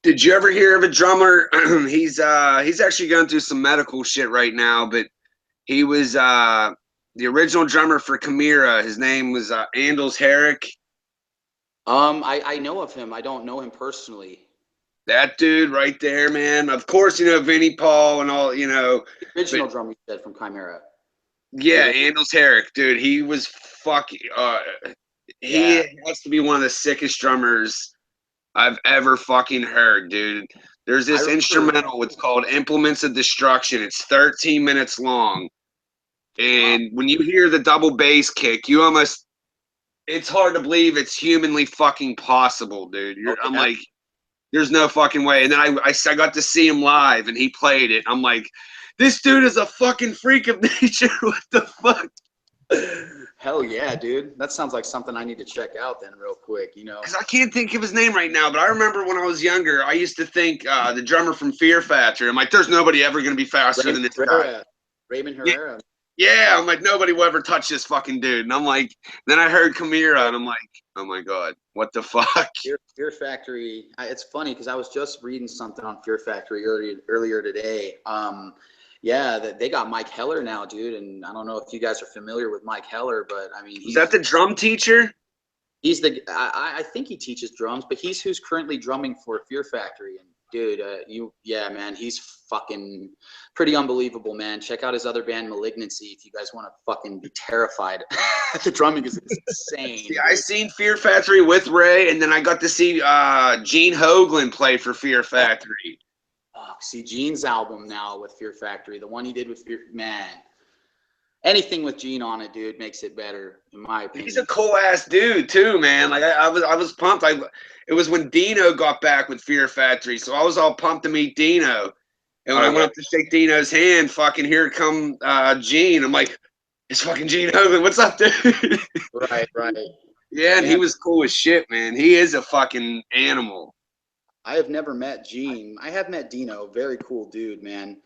Did you ever hear of a drummer? He's actually going through some medical shit right now, but he was the original drummer for Chimera. His name was Anders Herrick. I know of him. I don't know him personally. That dude right there, man. Of course, you know Vinnie Paul and all. You know, the original drummer you said from Chimera. Yeah, Anders Herrick, dude. He was fucking. He has to be one of the sickest drummers I've ever fucking heard, dude. There's this instrumental. It's called "Implements of Destruction." It's 13 minutes long, and when you hear the double bass kick, you almost. It's hard to believe it's humanly fucking possible, dude. I'm like, there's no fucking way. And then I got to see him live, and he played it. I'm like. This dude is a fucking freak of nature. What the fuck? Hell yeah, dude. That sounds like something I need to check out then real quick, you know. Because I can't think of his name right now, but I remember when I was younger, I used to think the drummer from Fear Factory. I'm like, there's nobody ever going to be faster than this guy. Raymond Herrera. Yeah, I'm like, nobody will ever touch this fucking dude. And I'm like, then I heard Chimera, and I'm like, oh my God, what the fuck? Fear Factory. It's funny because I was just reading something on Fear Factory earlier today. Yeah, they got Mike Heller now, dude, and I don't know if you guys are familiar with Mike Heller, but I mean, is that the drum teacher? He's I think he teaches drums, but he's who's currently drumming for Fear Factory. And dude, man, he's fucking pretty unbelievable, man. Check out his other band, Malignancy, if you guys want to fucking be terrified. The drumming is insane. Yeah, I seen Fear Factory with Ray, and then I got to see Gene Hoglan play for Fear Factory. See Gene's album now with Fear Factory, the one he did with Fear, man. Anything with Gene on it, dude, makes it better, in my opinion. He's a cool ass dude too, man. Like I was pumped. It was when Dino got back with Fear Factory, so I was all pumped to meet Dino. And when I went up to shake Dino's hand, fucking here come Gene. I'm like, it's fucking Gene Hogan. What's up, dude? Right. Yeah, and he was cool as shit, man. He is a fucking animal. I have never met Gene. I have met Dino. Very cool dude, man.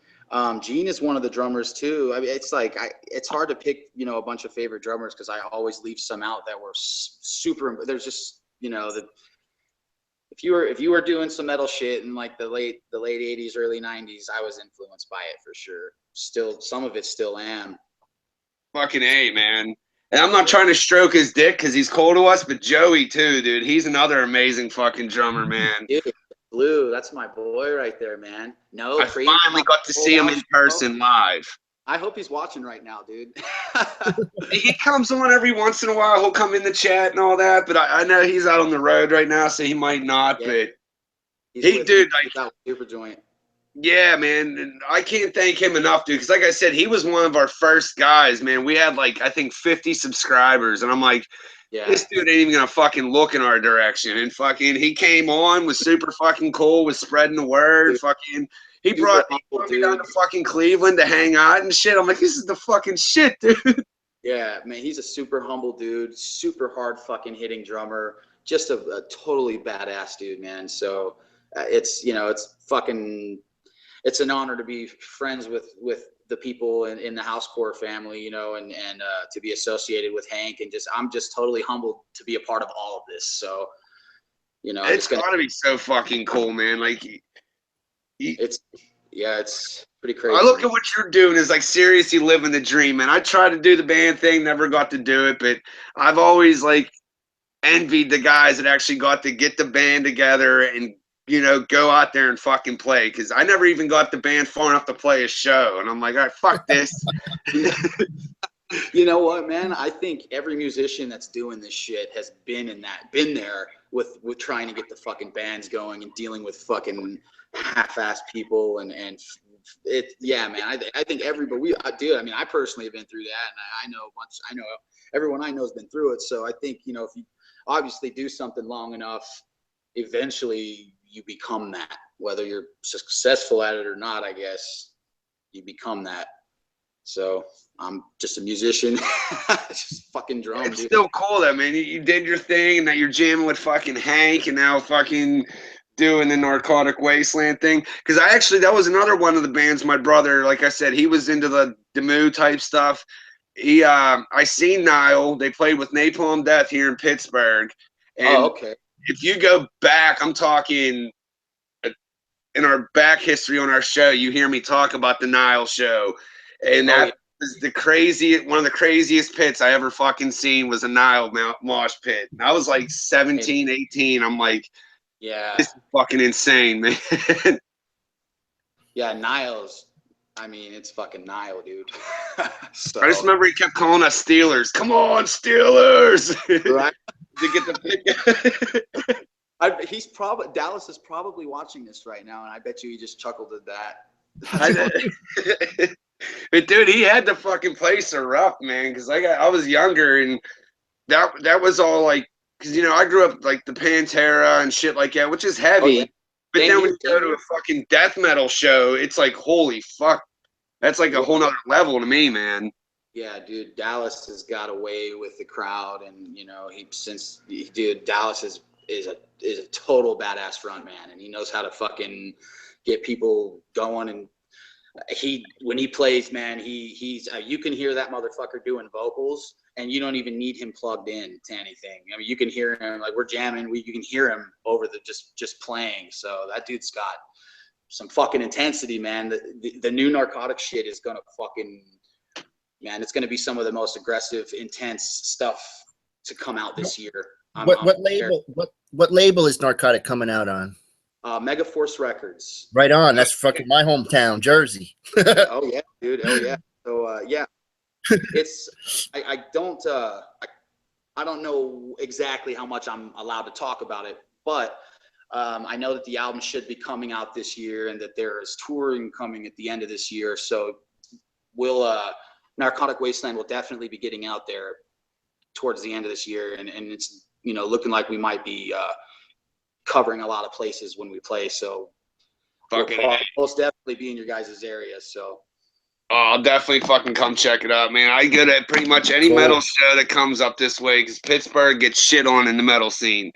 Gene is one of the drummers too. I mean, it's like it's hard to pick, you know, a bunch of favorite drummers because I always leave some out that were super. There's just, you know, if you were doing some metal shit in like the late 80s, early 90s, I was influenced by it for sure. Still, some of it still am. Fucking A, man. And I'm not trying to stroke his dick because he's cool to us, but Joey too, dude. He's another amazing fucking drummer, man. Dude, Blue, that's my boy right there, man. No, I finally got to see him in person live. I hope he's watching right now, dude. He comes on every once in a while. He'll come in the chat and all that, but I know he's out on the road right now, so he might not. Yeah. But dude, like, super joint. Yeah, man, and I can't thank him enough, dude. Because like I said, he was one of our first guys, man. We had like I think 50 subscribers, and I'm like, this dude ain't even gonna fucking look in our direction. And fucking, he came on, was super fucking cool, was spreading the word. Dude. Fucking, he brought me down to fucking Cleveland to hang out and shit. I'm like, this is the fucking shit, dude. Yeah, man, he's a super humble dude, super hard fucking hitting drummer. just a totally badass dude, man. So it's, you know, it's an honor to be friends with the people in the Housecore family, you know, and to be associated with Hank, and I'm just totally humbled to be a part of all of this. So, you know, it's gotta be so fucking cool, man. Like, it's pretty crazy. I look at what you're doing is like seriously living the dream, man. I tried to do the band thing, never got to do it, but I've always like envied the guys that actually got to get the band together and, you know, go out there and fucking play. Because I never even got the band far enough to play a show, and I'm like, all right, fuck this. You know what, man? I think every musician that's doing this shit has been there with trying to get the fucking bands going and dealing with fucking half-ass people and it. Yeah, man. I think everybody. I mean, I personally have been through that, and I know everyone I know has been through it. So I think, you know, if you obviously do something long enough, eventually you become that. Whether you're successful at it or not, I guess you become that. So I'm just a musician, just fucking drum. It's dude. still cool though, man. You did your thing, and now you're jamming with fucking Hank, and now fucking doing the Narcotic Wasteland thing. Because that was another one of the bands. My brother, like I said, he was into the Demu type stuff. I seen Nile. They played with Napalm Death here in Pittsburgh. And okay. If you go back, I'm talking in our back history on our show, you hear me talk about the Nile show. And that was one of the craziest pits I ever fucking seen was a Nile mosh pit. And I was like 17, 18. I'm like, yeah, this is fucking insane, man. Yeah, Nile's, I mean, it's fucking Nile, dude. So, I just remember he kept calling us Steelers. Come on, Steelers! right? To get the pick. Dallas is probably watching this right now, and I bet you he just chuckled at that. But dude, he had the fucking place rough, man. Because I was younger, and that was all like, because you know I grew up like the Pantera and shit like that, which is heavy. Oh, yeah. But then when you go to a fucking death metal show, it's like, holy fuck, that's like a whole nother level to me, man. Yeah, dude, Dallas has got away with the crowd, and you know Dallas is a total badass front man, and he knows how to fucking get people going. And when he plays, man, he's you can hear that motherfucker doing vocals, and you don't even need him plugged in to anything. I mean, you can hear him, like we're jamming, you can hear him over the just playing. So that dude's got some fucking intensity, man. The new Narcotic shit is gonna fucking, man, it's gonna be some of the most aggressive, intense stuff to come out this year. What label is Narcotic coming out on? Megaforce Records. Right on. That's fucking my hometown, Jersey. Oh yeah, dude. Oh yeah. So yeah, it's I don't know exactly how much I'm allowed to talk about it, but I know that the album should be coming out this year, and that there is touring coming at the end of this year. So Narcotic Wasteland will definitely be getting out there towards the end of this year, and it's, you know, looking like we might be covering a lot of places when we play. So we'll most definitely be in your guys' area. So I'll definitely fucking come check it out, man. I go to pretty much any metal show that comes up this way, because Pittsburgh gets shit on in the metal scene.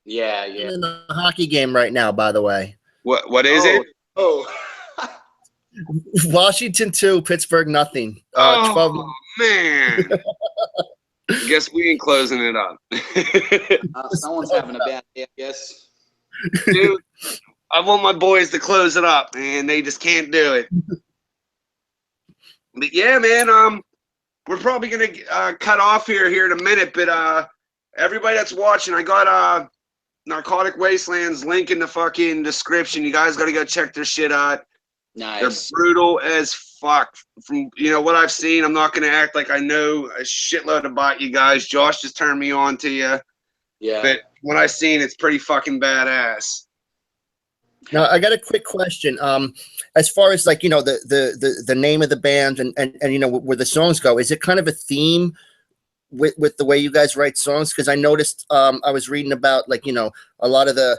Yeah. In the hockey game right now, by the way. What is it? Oh. Washington 2, Pittsburgh nothing. 12. Man. I guess we ain't closing it up. Someone's having a bad day, I guess. Dude, I want my boys to close it up, and they just can't do it. But yeah, man, we're probably gonna cut off here in a minute. But everybody that's watching, I got Narcotic Wasteland's link in the fucking description. You guys got to go check their shit out. Nice. They're brutal as fuck. From what I've seen, I'm not gonna act like I know a shitload about you guys. Josh just turned me on to you. Yeah. But what I've seen, it's pretty fucking badass. Now I got a quick question. As far as like, you know, the name of the band and you know where the songs go, is it kind of a theme with the way you guys write songs? Because I noticed I was reading about, like, you know, a lot of the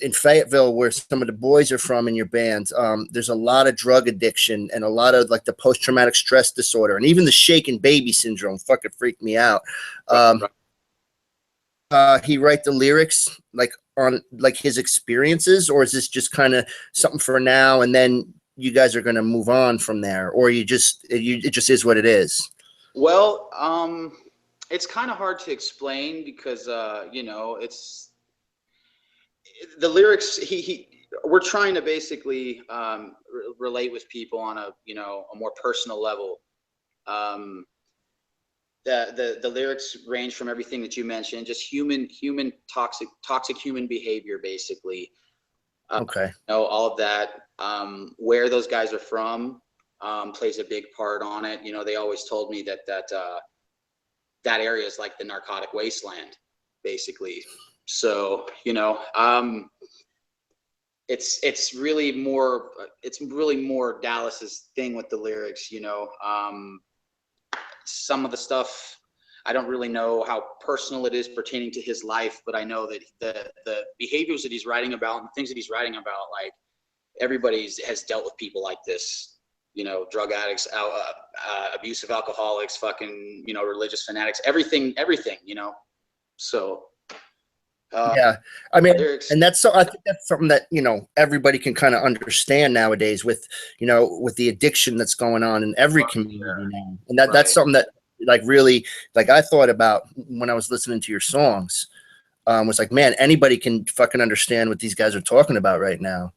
in Fayetteville, where some of the boys are from in your band, there's a lot of drug addiction and a lot of like the post-traumatic stress disorder, and even the shaken baby syndrome fucking freaked me out. Right. Is it kind of a theme with the way you guys write songs? Because I noticed I was reading about a lot of the in Fayetteville where some of the boys are from in your band, there's a lot of drug addiction and a lot of like the post-traumatic stress disorder, and even the shaken baby syndrome fucking freaked me out. he write the lyrics like on like his experiences, or is this just kind of something for now and then you guys are going to move on from there, or it just is what it is? Well, it's kind of hard to explain because you know, it's the lyrics. We're trying to basically relate with people on a, you know, a more personal level. Um, the lyrics range from everything that you mentioned, just human toxic human behavior, basically. Okay. You know, all of that. Where those guys are from plays a big part on it. You know, they always told me that that area is like the narcotic wasteland, basically. So, you know, it's really more Dallas's thing with the lyrics. You know, some of the stuff I don't really know how personal it is pertaining to his life, but I know that the behaviors that he's writing about and the things that he's writing about, like everybody has dealt with people like this, you know, drug addicts, abusive alcoholics, fucking, you know, religious fanatics, everything, you know. So Yeah, I mean, lyrics, and that's so I think that's something that, you know, everybody can kind of understand nowadays with, you know, with the addiction that's going on in every community now, and that's right. something that like really like I thought about when I was listening to your songs. Was like, man, anybody can fucking understand what these guys are talking about right now.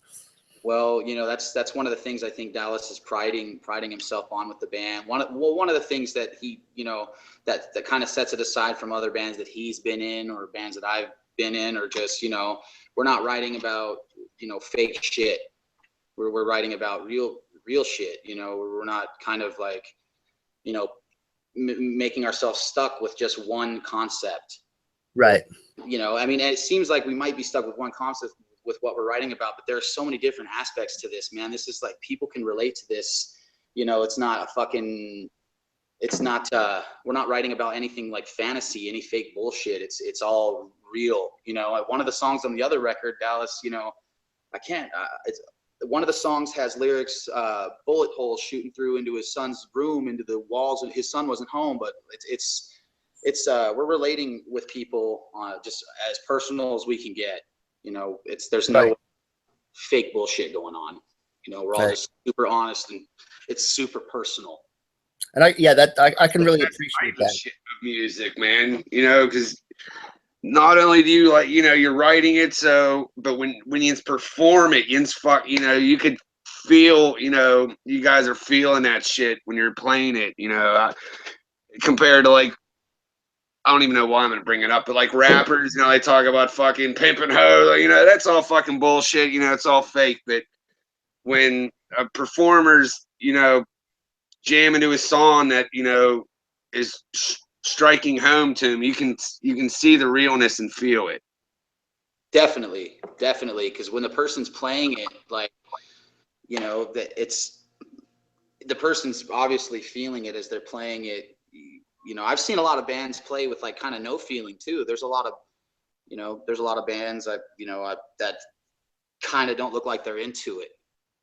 Well, you know, that's one of the things I think Dallas is priding himself on with the band. One of the things that he, you know, that kind of sets it aside from other bands that he's been in or bands that I've been in, or just, you know, we're not writing about, you know, fake shit. We're writing about real shit. You know, we're not kind of like, you know, making ourselves stuck with just one concept. Right. You know, I mean, it seems like we might be stuck with one concept with what we're writing about, but there's so many different aspects to this, man. This is like, people can relate to this. You know, it's not a fucking, it's not, we're not writing about anything like fantasy, any fake bullshit. It's all real. You know, one of the songs on the other record, Dallas, you know, it's one of the songs has lyrics, bullet holes shooting through into his son's room, into the walls, and his son wasn't home, but it's we're relating with people just as personal as we can get. You know, there's no fake bullshit going on. You know, we're all just super honest, and it's super personal. And I can really appreciate that shit of music, man. You know, because not only do you, like, you know, you're writing it, so, but when you perform it, you know, you could feel, you know, you guys are feeling that shit when you're playing it. You know, compared to like, I don't even know why I'm gonna bring it up, but like rappers, you know, they talk about fucking pimping hoe, you know, that's all fucking bullshit. You know, it's all fake. But when performers, you know, jam into a song that, you know, is striking home to them, you can see the realness and feel it. Definitely, because when the person's playing it, like, you know, that it's the person's obviously feeling it as they're playing it. You know, I've seen a lot of bands play with like kind of no feeling too. There's a lot of, you know, bands that kind of don't look like they're into it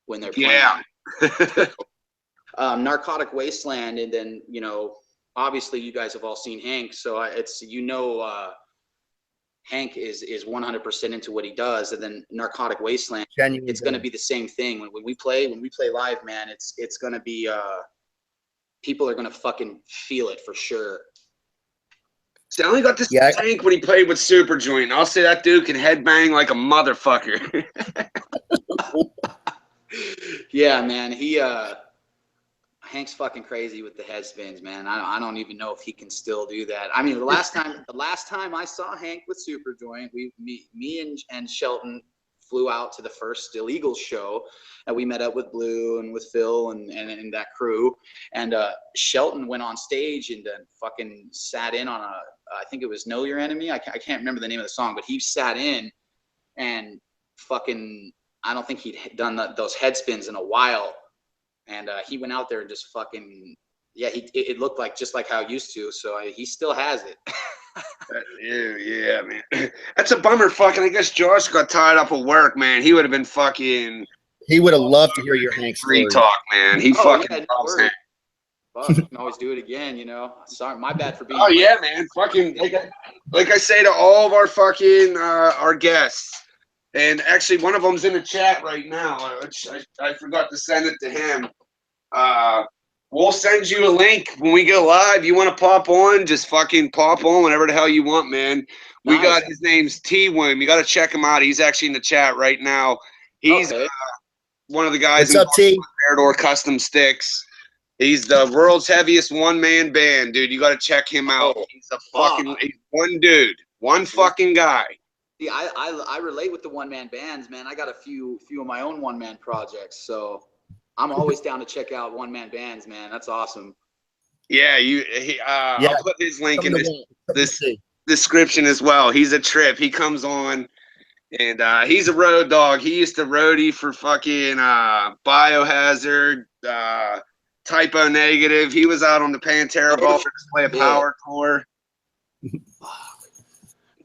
when they're playing. Yeah. Narcotic Wasteland, and then, you know, obviously you guys have all seen Hank, so it's, you know, Hank is 100% into what he does, and then Narcotic Wasteland, it's going to be the same thing when we play live, man. It's going to be people are going to fucking feel it for sure. See, I only got this Hank when he played with Superjoint. I'll say that dude can headbang like a motherfucker. Yeah, man. Hank's fucking crazy with the head spins, man. I don't even know if he can still do that. I mean, the last time I saw Hank with Superjoint, me and Shelton flew out to the first Illegal show, and we met up with Blue and with Phil and that crew. And Shelton went on stage and then fucking sat in on I think it was Know Your Enemy. I can't remember the name of the song, but he sat in and fucking, I don't think he'd done those head spins in a while. And he went out there and just fucking, yeah, it looked like just like how it used to. So he still has it. Yeah, man. That's a bummer. Fucking, I guess Josh got tied up with work, man. He would have been fucking. He would have loved to hear your Hank story. Talk, man. He fucking loves Hank. fuck, you can always do it again, you know. Sorry, my bad for being. Oh yeah, man. Fucking like I say to all of our fucking our guests, and actually one of them's in the chat right now. Which I forgot to send it to him. We'll send you a link when we go live. You want to pop on? Just fucking pop on whenever the hell you want, man. We got his name's T-Wim. You got to check him out. He's actually in the chat right now. He's one of the guys in Parador Custom Sticks. He's the world's heaviest one-man band, dude. You got to check him out. He's a fucking he's one dude, one fucking guy. See, I relate with the one-man bands, man. I got a few of my own one-man projects, so I'm always down to check out one-man bands, man. That's awesome. Yeah, I'll put his link in this description as well. He's a trip. He comes on, and he's a road dog. He used to roadie for fucking Biohazard, Typo Negative. He was out on the Pantera Ball to play a power tour.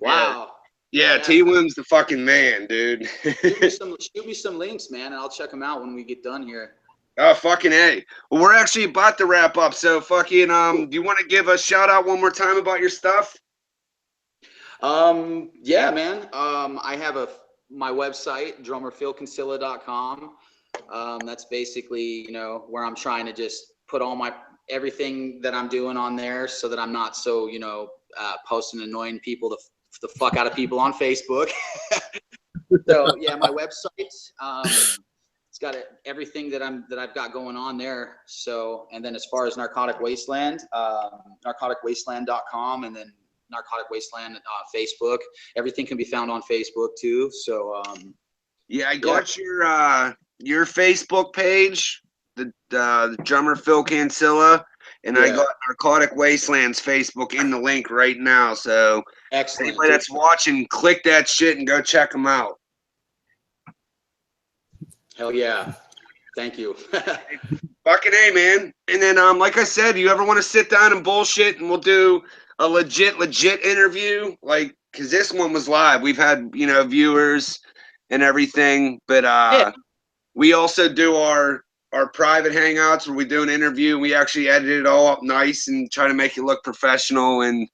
Wow. Yeah, T-Wim's the fucking man, dude. shoot me some links, man, and I'll check them out when we get done here. Oh, fucking A. Well, we're actually about to wrap up, so fucking, do you want to give a shout out one more time about your stuff? Yeah, man. I have my website, drummerphilcancilla.com. That's basically, you know, where I'm trying to just put all everything that I'm doing on there so that I'm not so, you know, posting annoying people the fuck out of people on Facebook. So yeah, my website, it's got everything that I've got going on there. So, and then as far as Narcotic Wasteland, narcoticwasteland.com, and then Narcotic Wasteland Facebook. Everything can be found on Facebook too. So yeah, I got your Facebook page, the drummer Phil Cancilla, and I got Narcotic Wasteland's Facebook in the link right now. So excellent. Anybody that's watching, click that shit and go check them out. Hell yeah. Thank you. Fucking A, man. And then, like I said, you ever want to sit down and bullshit and we'll do a legit interview? Like, because this one was live. We've had, you know, viewers and everything. But we also do our private hangouts where we do an interview and we actually edit it all up nice and try to make it look professional. And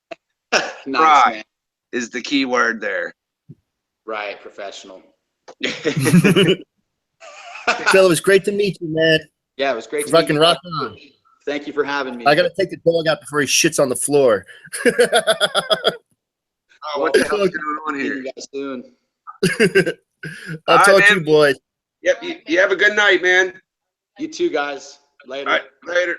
nice, man. Is the key word there. Right, professional. Phil, it was great to meet you, man. Yeah, it was great to fucking meet you. rock on. Thank you for having me. I gotta take the dog out before he shits on the floor. What the hell's going on here? See you guys soon. I'll talk to you boys. Yep, you have a good night, man. You too, guys. Later. All right, later.